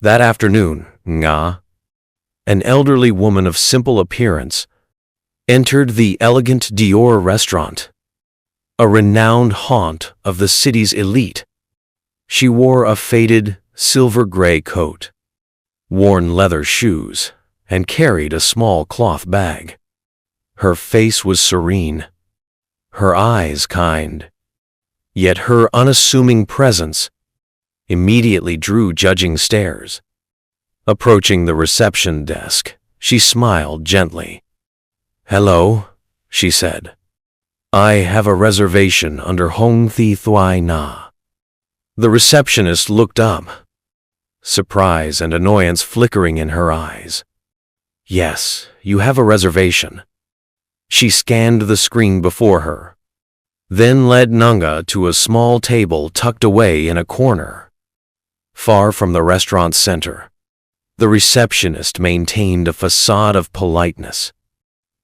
That afternoon, Nga, an elderly woman of simple appearance, entered the elegant Dior restaurant, a renowned haunt of the city's elite. She wore a faded, silver-gray coat, worn leather shoes, and carried a small cloth bag. Her face was serene, her eyes kind, yet her unassuming presence immediately drew judging stares. Approaching the reception desk, she smiled gently. "Hello," she said. "I have a reservation under Hong Thi Thuai Na." The receptionist looked up, surprise and annoyance flickering in her eyes. "Yes, you have a reservation." She scanned the screen before her, then led Nga to a small table tucked away in a corner, far from the restaurant's center. The receptionist maintained a facade of politeness,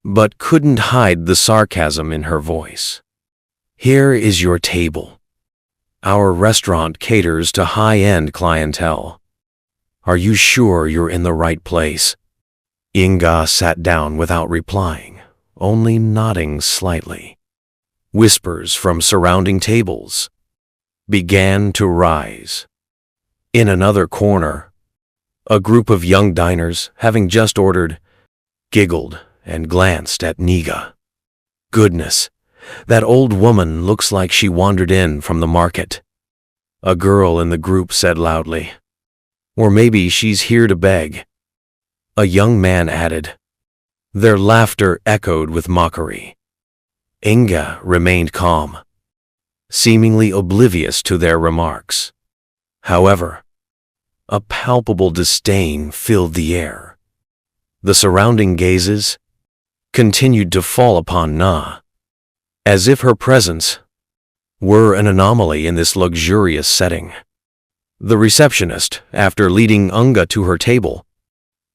but couldn't hide the sarcasm in her voice. "Here is your table. Our restaurant caters to high-end clientele. Are you sure you're in the right place?" Nga sat down without replying, only nodding slightly. Whispers from surrounding tables began to rise. In another corner, a group of young diners, having just ordered, giggled and glanced at Nga. "Goodness, that old woman looks like she wandered in from the market," a girl in the group said loudly. "Or maybe she's here to beg," a young man added. Their laughter echoed with mockery. Nga remained calm, seemingly oblivious to their remarks. However, a palpable disdain filled the air. The surrounding gazes continued to fall upon Na, as if her presence were an anomaly in this luxurious setting. The receptionist, after leading Nga to her table,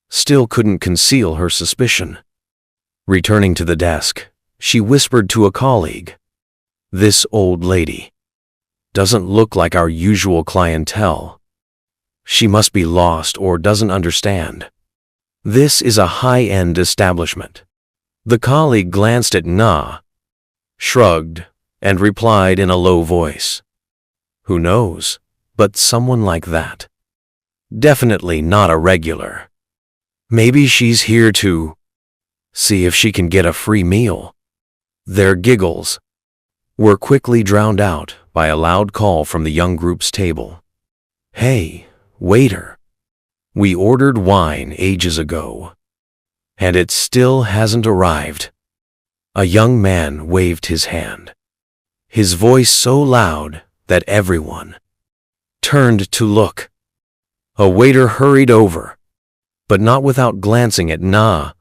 still couldn't conceal her suspicion. Returning to the desk, she whispered to a colleague, "This old lady doesn't look like our usual clientele. She must be lost or doesn't understand. This is a high-end establishment." The colleague glanced at Na, shrugged, and replied in a low voice, "Who knows, but someone like that. Definitely not a regular. Maybe she's here to see if she can get a free meal." Their giggles were quickly drowned out by a loud call from the young group's table. "Hey, waiter, we ordered wine ages ago, and it still hasn't arrived." A young man waved his hand, his voice so loud that everyone turned to look. A waiter hurried over, but not without glancing at Na,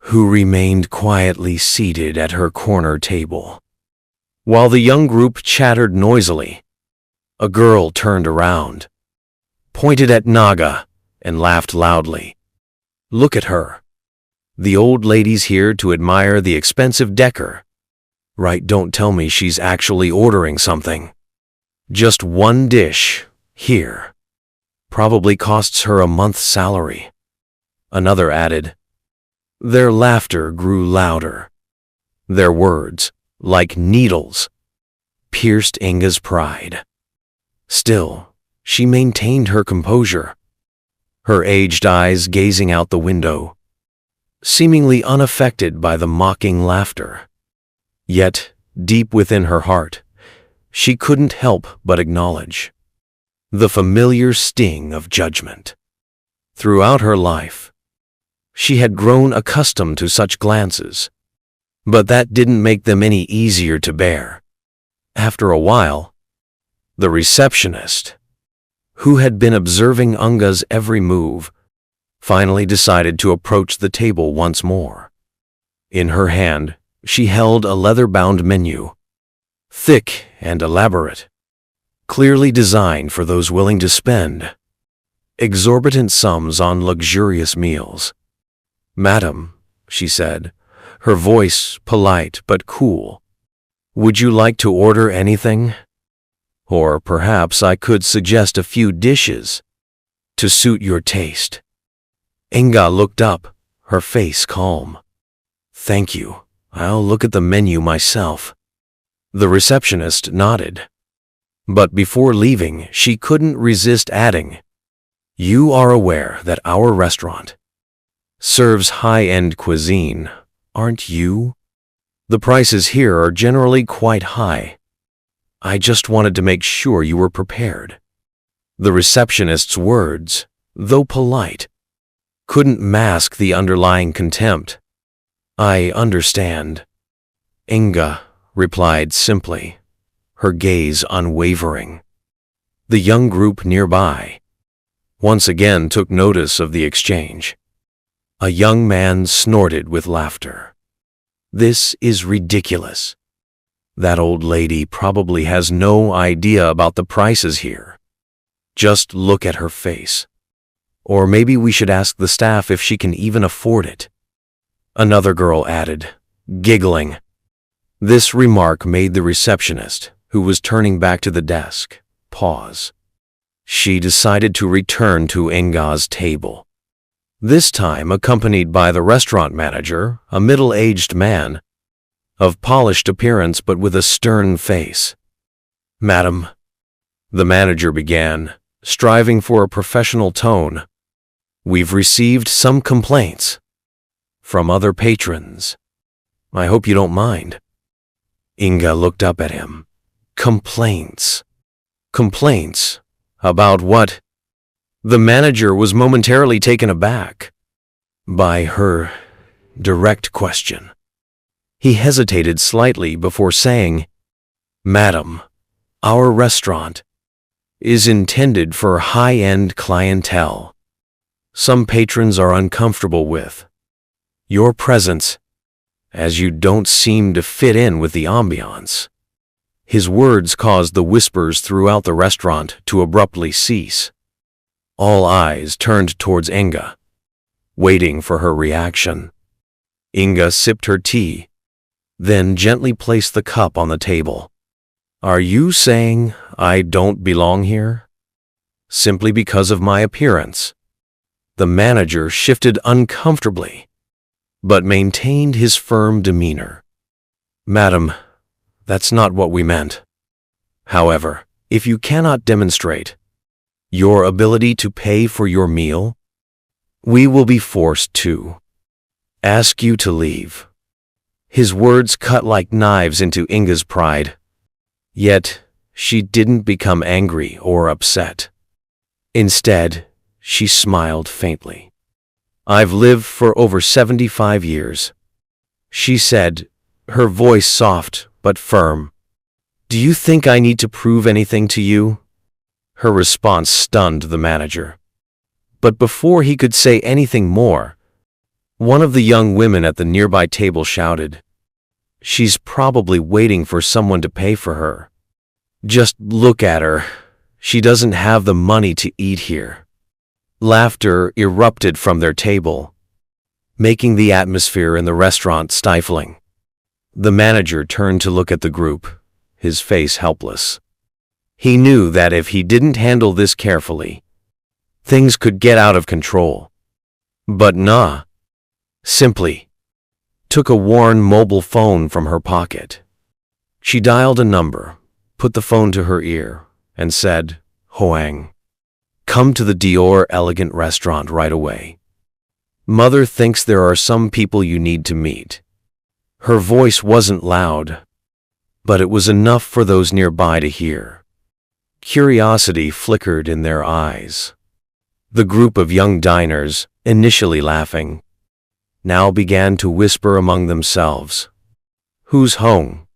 who remained quietly seated at her corner table. While the young group chattered noisily, a girl turned around, pointed at Nga, and laughed loudly. "Look at her. The old lady's here to admire the expensive decor. Right, don't tell me she's actually ordering something. Just one dish, here. Probably costs her a month's salary." Another added. Their laughter grew louder. Their words, like needles, pierced Nga's pride. Still, she maintained her composure, her aged eyes gazing out the window, seemingly unaffected by the mocking laughter. Yet, deep within her heart, she couldn't help but acknowledge the familiar sting of judgment. Throughout her life, she had grown accustomed to such glances, but that didn't make them any easier to bear. After a while, the receptionist, who had been observing Nga's every move, finally decided to approach the table once more. In her hand, she held a leather-bound menu, thick and elaborate, clearly designed for those willing to spend exorbitant sums on luxurious meals. "Madam," she said, her voice polite but cool, "would you like to order anything? Or perhaps I could suggest a few dishes." to suit your taste. Inga looked up, her face calm. Thank you. I'll look at the menu myself. The receptionist nodded. But before leaving, she couldn't resist adding, You are aware that our restaurant serves high-end cuisine, aren't you? The prices here are generally quite high. I just wanted to make sure you were prepared. The receptionist's words, though polite, couldn't mask the underlying contempt. I understand. Inga replied simply, her gaze unwavering. The young group nearby once again took notice of the exchange. A young man snorted with laughter. This is ridiculous. That old lady probably has no idea about the prices here. Just look at her face. Or maybe we should ask the staff if she can even afford it. Another girl added, giggling. This remark made the receptionist, who was turning back to the desk, pause. She decided to return to Inga's table. This time accompanied by the restaurant manager, a middle-aged man, of polished appearance but with a stern face. Madam, the manager began, striving for a professional tone, we've received some complaints from other patrons. I hope you don't mind. Inga looked up at him. Complaints. Complaints? About what? The manager was momentarily taken aback by her direct question. He hesitated slightly before saying, Madam, our restaurant is intended for high-end clientele. Some patrons are uncomfortable with your presence, as you don't seem to fit in with the ambiance. His words caused the whispers throughout the restaurant to abruptly cease. All eyes turned towards Inga, waiting for her reaction. Inga sipped her tea, then gently placed the cup on the table. Are you saying I don't belong here? Simply because of my appearance? The manager shifted uncomfortably, but maintained his firm demeanor. Madam, that's not what we meant. However, if you cannot demonstrate your ability to pay for your meal, we will be forced to ask you to leave. His words cut like knives into Inga's pride. Yet, she didn't become angry or upset. Instead, she smiled faintly. I've lived for over 75 years, she said, her voice soft but firm. Do you think I need to prove anything to you? Her response stunned the manager. But before he could say anything more, one of the young women at the nearby table shouted, She's probably waiting for someone to pay for her. Just look at her. She doesn't have the money to eat here. Laughter erupted from their table, making the atmosphere in the restaurant stifling. The manager turned to look at the group, his face helpless. He knew that if he didn't handle this carefully, things could get out of control. But nah, simply took a worn mobile phone from her pocket. She dialed a number, put the phone to her ear, and said, Hoang, come to the Dior Elegant restaurant right away. Mother thinks there are some people you need to meet. Her voice wasn't loud, but it was enough for those nearby to hear. Curiosity flickered in their eyes. The group of young diners, initially laughing, now began to whisper among themselves. Who's Hong?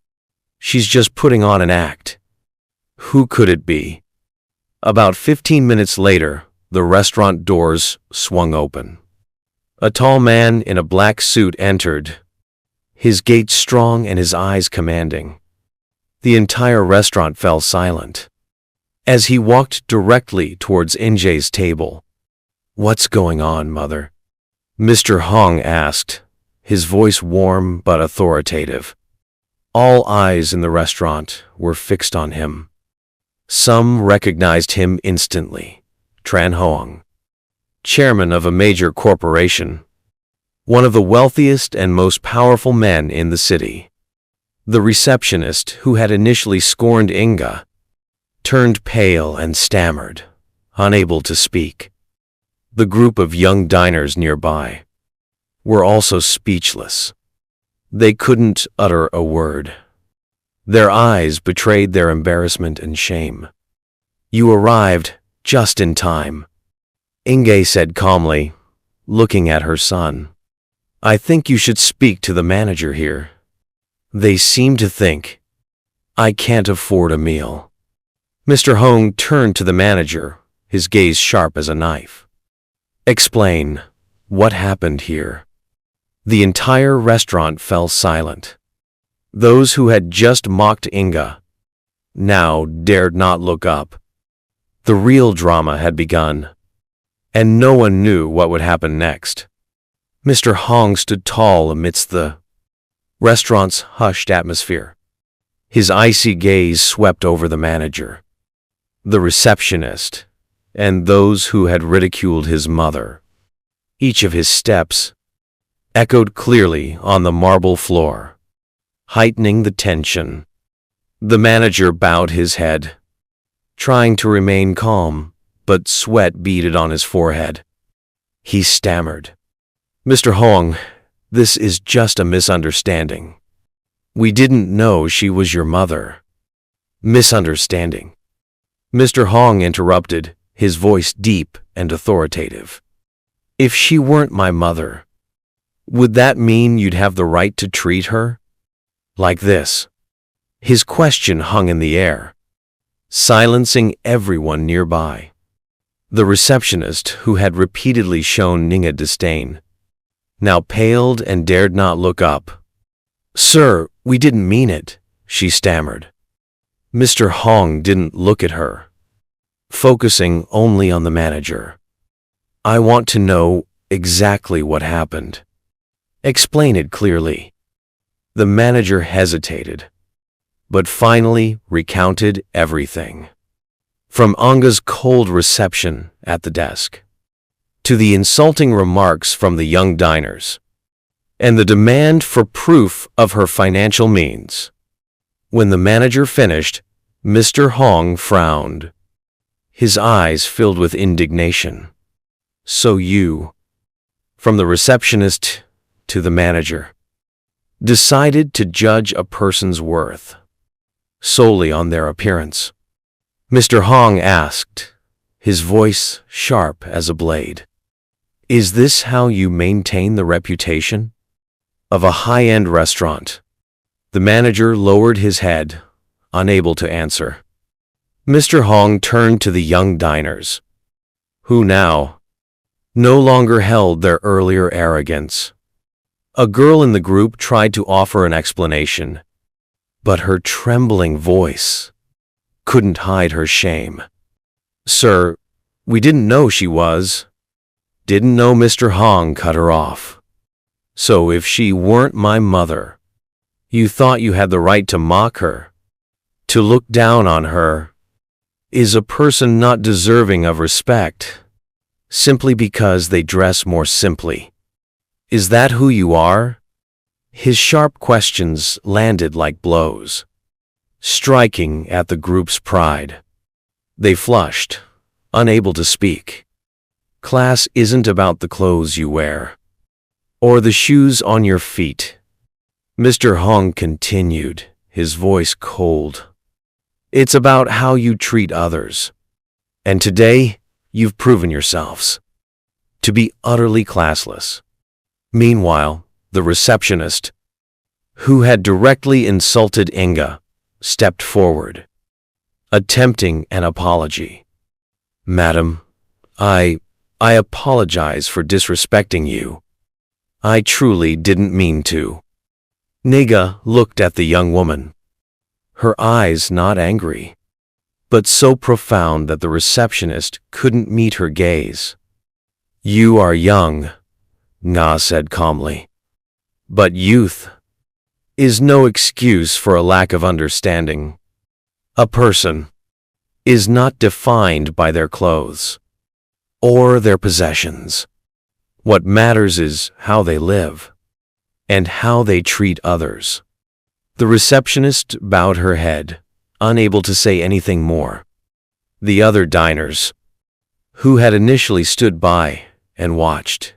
She's just putting on an act. Who could it be? About 15 minutes later, the restaurant doors swung open. A tall man in a black suit entered, his gait strong and his eyes commanding. The entire restaurant fell silent as he walked directly towards Inge's table. What's going on, mother? Mr. Hong asked, his voice warm but authoritative. All eyes in the restaurant were fixed on him. Some recognized him instantly. Tran Hoang, chairman of a major corporation, one of the wealthiest and most powerful men in the city. The receptionist, who had initially scorned Inga, turned pale and stammered, unable to speak. The group of young diners nearby were also speechless. They couldn't utter a word. Their eyes betrayed their embarrassment and shame. "You arrived just in time," Inge said calmly, looking at her son. "I think you should speak to the manager here. They seem to think I can't afford a meal." Mr. Hong turned to the manager, his gaze sharp as a knife. "Explain what happened here." The entire restaurant fell silent. Those who had just mocked Inga now dared not look up. The real drama had begun, and no one knew what would happen next. Mr. Hong stood tall amidst the restaurant's hushed atmosphere. His icy gaze swept over the manager, the receptionist, and those who had ridiculed his mother. Each of his steps echoed clearly on the marble floor, heightening the tension. The manager bowed his head, trying to remain calm, but sweat beaded on his forehead. He stammered, "Mr. Hong, this is just a misunderstanding. We didn't know she was your mother." "Misunderstanding?" Mr. Hong interrupted, his voice deep and authoritative. "If she weren't my mother, would that mean you'd have the right to treat her like this?" His question hung in the air, silencing everyone nearby. The receptionist, who had repeatedly shown Ninga disdain, now paled and dared not look up. "Sir, we didn't mean it," she stammered. Mr. Hong didn't look at her, focusing only on the manager. "I want to know exactly what happened. Explain it clearly." The manager hesitated, but finally recounted everything. From Anga's cold reception at the desk, to the insulting remarks from the young diners, and the demand for proof of her financial means. When the manager finished, Mr. Hong frowned, his eyes filled with indignation. "So you," from the receptionist to the manager, decided to judge a person's worth solely on their appearance? Mr. Hong asked, his voice sharp as a blade. "Is this how you maintain the reputation of a high-end restaurant?" The manager lowered his head, unable to answer. Mr. Hong turned to the young diners, who now no longer held their earlier arrogance. A girl in the group tried to offer an explanation, but her trembling voice couldn't hide her shame. "Sir, we didn't know she was." "Didn't know?" Mr. Hong cut her off. "So if she weren't my mother, you thought you had the right to mock her, to look down on her? Is a person not deserving of respect simply because they dress more simply? Is that who you are?" His sharp questions landed like blows, striking at the group's pride. They flushed, unable to speak. "Class isn't about the clothes you wear, or the shoes on your feet," Mr. Hong continued, his voice cold. "It's about how you treat others. And today, you've proven yourselves to be utterly classless." Meanwhile, the receptionist, who had directly insulted Inga, stepped forward, attempting an apology. "Madam, I apologize for disrespecting you. I truly didn't mean to." Niga looked at the young woman, her eyes not angry, but so profound that the receptionist couldn't meet her gaze. "You are young," Na said calmly, "but youth is no excuse for a lack of understanding. A person is not defined by their clothes. or their possessions. What matters is how they live and how they treat others. The receptionist bowed her head, unable to say anything more. The other diners, who had initially stood by and watched,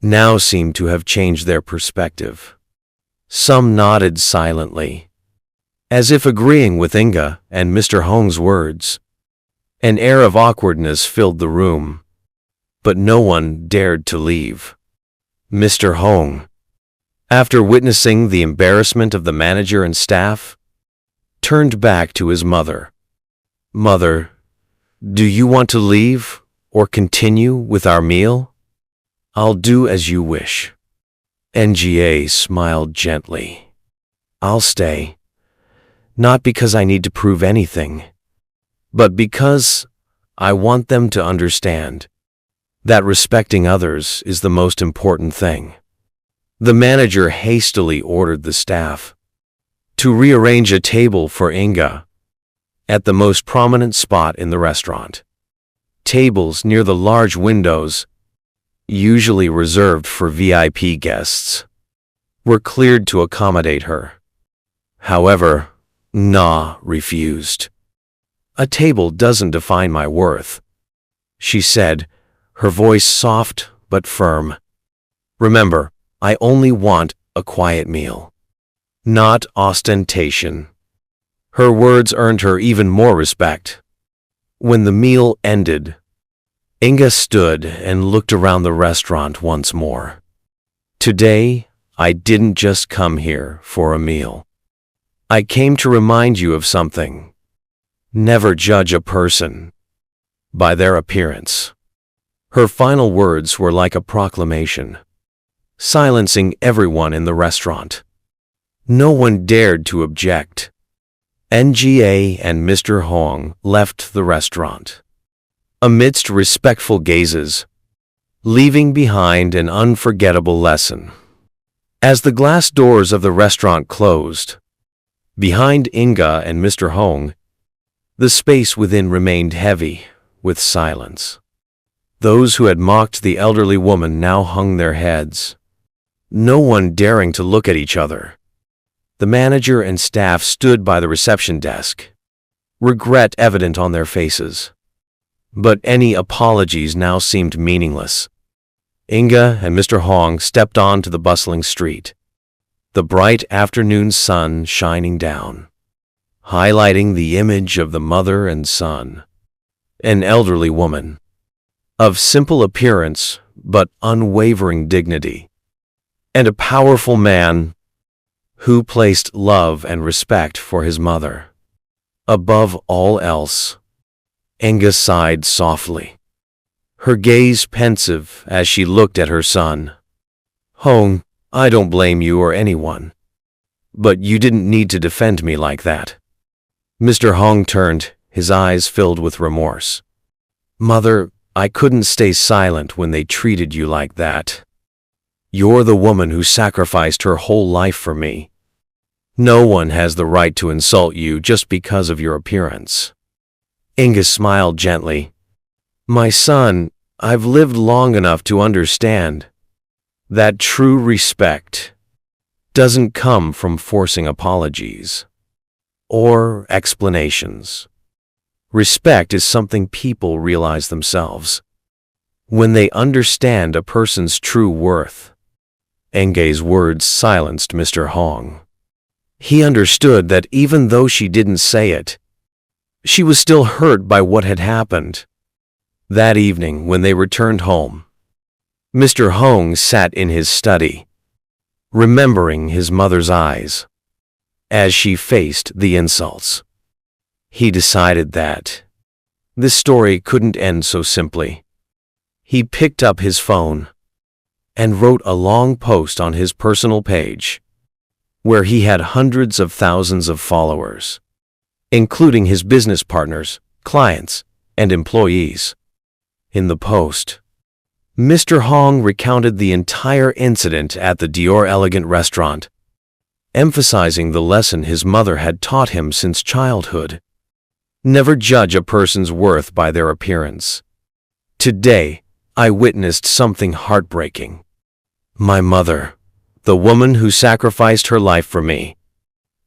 now seemed to have changed their perspective. Some nodded silently, as if agreeing with Inga and Mr. Hong's words. An air of awkwardness filled the room, but no one dared to leave. Mr. Hong, after witnessing the embarrassment of the manager and staff, turned back to his mother. "Mother, do you want to leave or continue with our meal? I'll do as you wish." Nga smiled gently. "I'll stay, not because I need to prove anything, but because I want them to understand that respecting others is the most important thing." The manager hastily ordered the staff to rearrange a table for Inga at the most prominent spot in the restaurant. Tables near the large windows, usually reserved for VIP guests, were cleared to accommodate her. However, Na refused. "A table doesn't define my worth," she said, her voice soft but firm. "Remember, I only want a quiet meal, not ostentation." Her words earned her even more respect. When the meal ended, Inga stood and looked around the restaurant once more. "Today, I didn't just come here for a meal. I came to remind you of something. Never judge a person by their appearance." Her final words were like a proclamation, silencing everyone in the restaurant. No one dared to object. Nga and Mr. Hong left the restaurant amidst respectful gazes, leaving behind an unforgettable lesson. As the glass doors of the restaurant closed, behind Inga and Mr. Hong, the space within remained heavy with silence. Those who had mocked the elderly woman now hung their heads, no one daring to look at each other. The manager and staff stood by the reception desk, regret evident on their faces. But any apologies now seemed meaningless. Inga and Mr. Hong stepped onto the bustling street, the bright afternoon sun shining down, highlighting the image of the mother and son. An elderly woman, of simple appearance but unwavering dignity, and a powerful man who placed love and respect for his mother above all else. Inga sighed softly, her gaze pensive as she looked at her son. "Hong, I don't blame you or anyone, but you didn't need to defend me like that." Mr. Hong turned, his eyes filled with remorse. "Mother, I couldn't stay silent when they treated you like that. You're the woman who sacrificed her whole life for me. No one has the right to insult you just because of your appearance." Inga smiled gently. "My son, I've lived long enough to understand that true respect doesn't come from forcing apologies or explanations. Respect is something people realize themselves when they understand a person's true worth." Nga's words silenced Mr. Hong. He understood that even though she didn't say it, she was still hurt by what had happened. That evening, when they returned home, Mr. Hong sat in his study, remembering his mother's eyes as she faced the insults. He decided that this story couldn't end so simply. He picked up his phone and wrote a long post on his personal page, where he had hundreds of thousands of followers, including his business partners, clients, and employees. In the post, Mr. Hong recounted the entire incident at the Dior Elegant restaurant, emphasizing the lesson his mother had taught him since childhood. Never judge a person's worth by their appearance. Today, I witnessed something heartbreaking. My mother, the woman who sacrificed her life for me,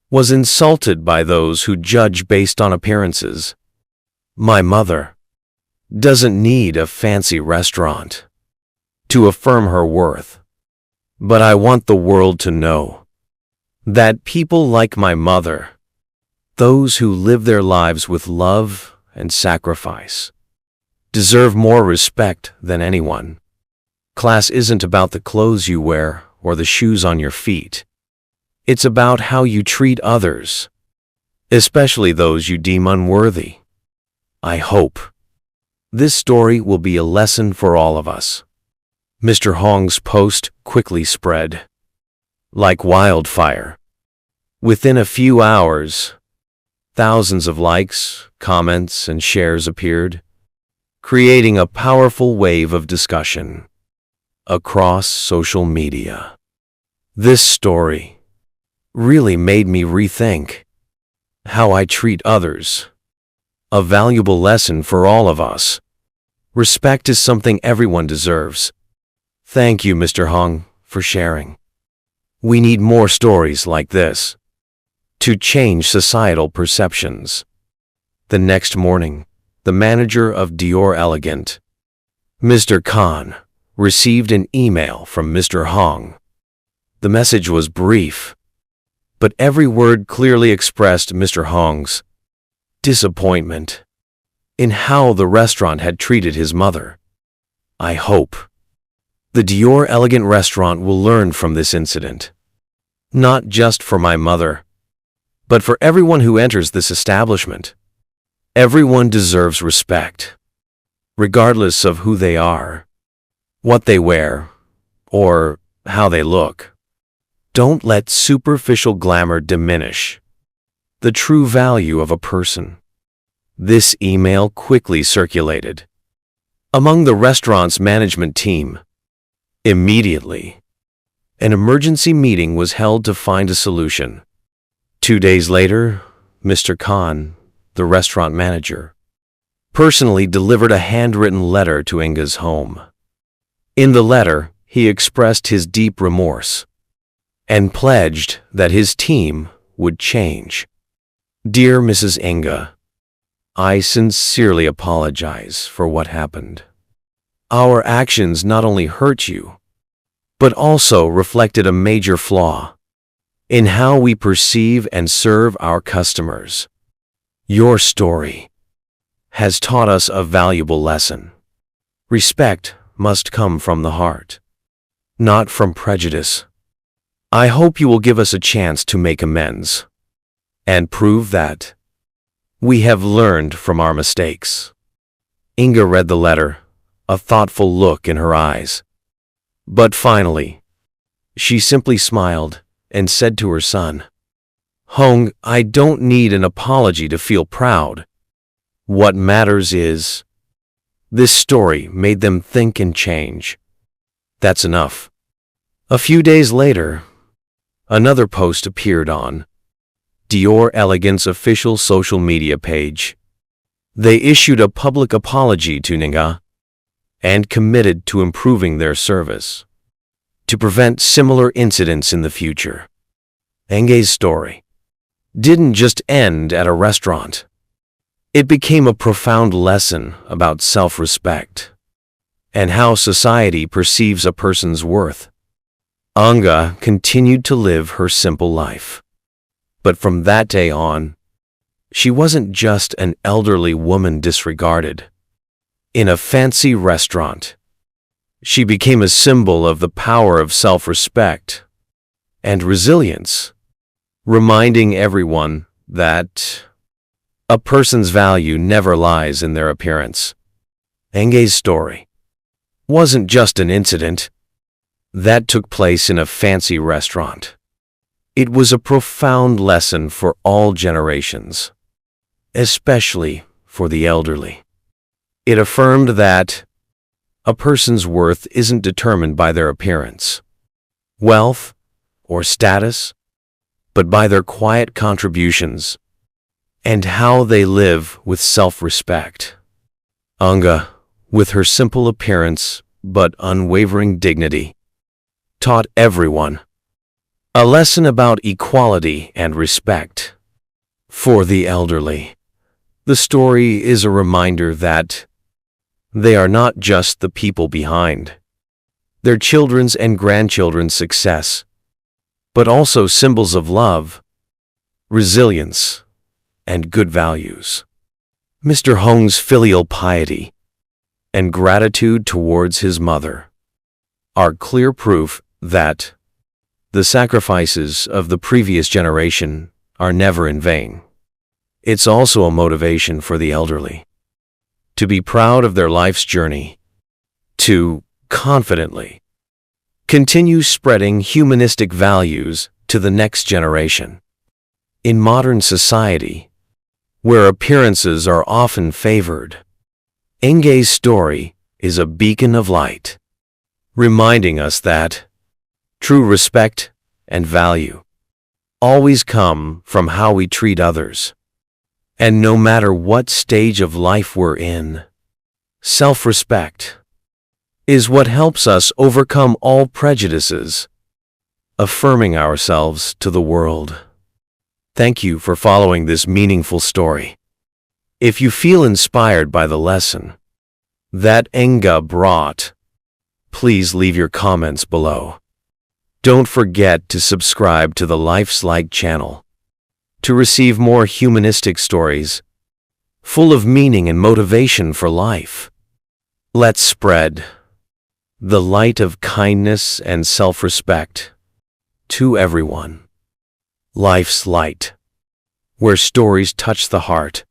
was insulted by those who judge based on appearances. My mother doesn't need a fancy restaurant to affirm her worth, but I want the world to know that people like my mother, those who live their lives with love and sacrifice, deserve more respect than anyone. Class isn't about the clothes you wear or the shoes on your feet. It's about how you treat others, especially those you deem unworthy. I hope this story will be a lesson for all of us. Mr. Hong's post quickly spread like wildfire. Within a few hours, thousands of likes, comments, and shares appeared, creating a powerful wave of discussion across social media. This story really made me rethink how I treat others. A valuable lesson for all of us. Respect is something everyone deserves. Thank you, Mr. Hong, for sharing. We need more stories like this to change societal perceptions. The next morning, the manager of Dior Elegant, Mr. Khan, received an email from Mr. Hong. The message was brief, but every word clearly expressed Mr. Hong's disappointment in how the restaurant had treated his mother. I hope the Dior Elegant restaurant will learn from this incident, not just for my mother, but for everyone who enters this establishment. Everyone deserves respect, regardless of who they are, what they wear, or how they look. Don't let superficial glamour diminish the true value of a person. This email quickly circulated among the restaurant's management team. Immediately, an emergency meeting was held to find a solution. 2 days later, Mr. Khan, the restaurant manager, personally delivered a handwritten letter to Inga's home. In the letter, he expressed his deep remorse and pledged that his team would change. Dear Mrs. Inga, I sincerely apologize for what happened. Our actions not only hurt you, but also reflected a major flaw in how we perceive and serve our customers. Your story has taught us a valuable lesson. Respect must come from the heart, not from prejudice. I hope you will give us a chance to make amends and prove that we have learned from our mistakes. Inga read the letter, a thoughtful look in her eyes. But finally, she simply smiled and said to her son, Hong, I don't need an apology to feel proud. What matters is, this story made them think and change. That's enough. A few days later, another post appeared on Dior Elegant's official social media page. They issued a public apology to Inga and committed to improving their service to prevent similar incidents in the future. Inga's story didn't just end at a restaurant. It became a profound lesson about self-respect and how society perceives a person's worth. Inga continued to live her simple life. But from that day on, she wasn't just an elderly woman disregarded in a fancy restaurant. She became a symbol of the power of self-respect and resilience, reminding everyone that a person's value never lies in their appearance. Inga's story wasn't just an incident that took place in a fancy restaurant. It was a profound lesson for all generations, especially for the elderly. It affirmed that a person's worth isn't determined by their appearance, wealth, or status, but by their quiet contributions and how they live with self-respect. Inga with her simple appearance but unwavering dignity, taught everyone a lesson about equality and respect for the elderly. The story is a reminder that they are not just the people behind their children's and grandchildren's success, but also symbols of love, resilience, and good values. Mr. Hong's filial piety and gratitude towards his mother are clear proof that the sacrifices of the previous generation are never in vain. It's also a motivation for the elderly to be proud of their life's journey, to confidently continue spreading humanistic values to the next generation. In modern society, where appearances are often favored, Engay's story is a beacon of light, reminding us that true respect and value always come from how we treat others. And no matter what stage of life we're in, self-respect is what helps us overcome all prejudices, affirming ourselves to the world. Thank you for following this meaningful story. If you feel inspired by the lesson that Engay brought, please leave your comments below. Don't forget to subscribe to the Life's Light channel to receive more humanistic stories full of meaning and motivation for life. Let's spread the light of kindness and self-respect to everyone. Life's Light, where stories touch the heart.